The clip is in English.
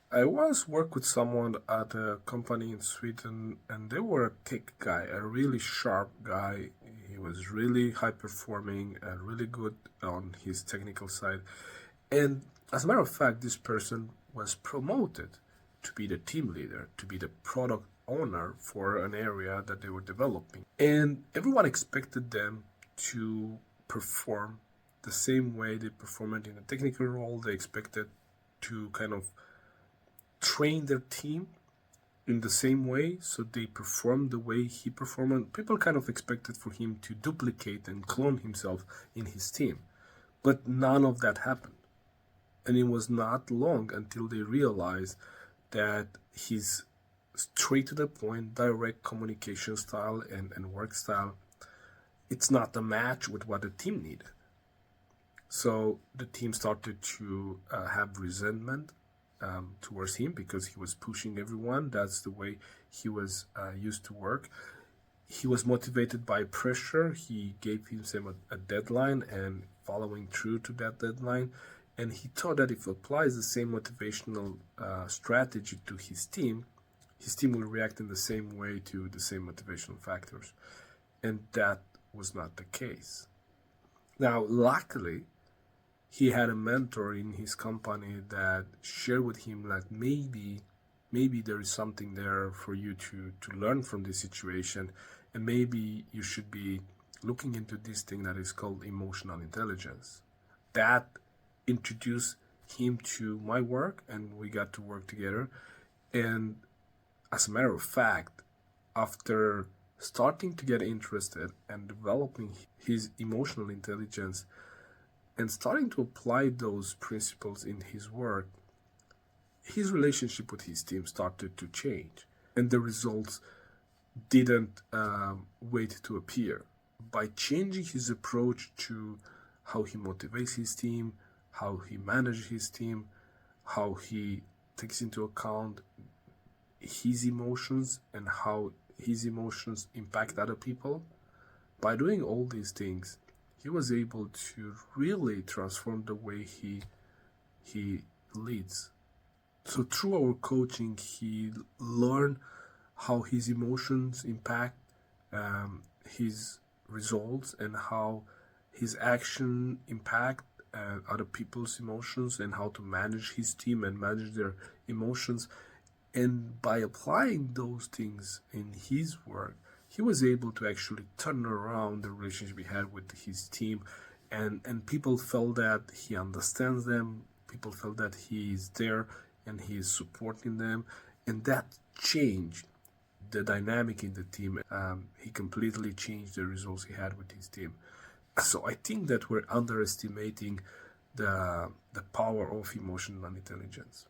I once worked with someone at a company in Sweden, and they were a tech guy, a really sharp guy. He was really high performing and really good on his technical side. And as a matter of fact, this person was promoted to be the team leader, to be the product owner for an area that they were developing. And everyone expected them to perform the same way they performed in a technical role. They expected to kind of train their team in the same way so they perform the way he performed. And people kind of expected for him to duplicate and clone himself in his team. But none of that happened. And it was not long until they realized that his straight to the point, direct communication style and work style, it's not a match with what the team needed. So the team started to have resentment towards him because he was pushing everyone. That's the way he was used to work. He was motivated by pressure. He gave himself a deadline and following through to that deadline. And he thought that if he applies the same motivational strategy to his team will react in the same way to the same motivational factors. And that was not the case. Now, luckily, he had a mentor in his company that shared with him that maybe there is something there for you to learn from this situation, and maybe you should be looking into this thing that is called emotional intelligence. That introduced him to my work, and we got to work together. And as a matter of fact, after starting to get interested and developing his emotional intelligence and starting to apply those principles in his work, his relationship with his team started to change, and the results didn't wait to appear. By changing his approach to how he motivates his team, how he manages his team, how he takes into account his emotions and how his emotions impact other people, by doing all these things, he was able to really transform the way he leads. So through our coaching, he learned how his emotions impact his results and how his action impact other people's emotions and how to manage his team and manage their emotions. And by applying those things in his work, he was able to actually turn around the relationship he had with his team, and people felt that he understands them, people felt that he is there and he is supporting them, and that changed the dynamic in the team. He completely changed the results he had with his team. So I think that we're underestimating the power of emotional intelligence.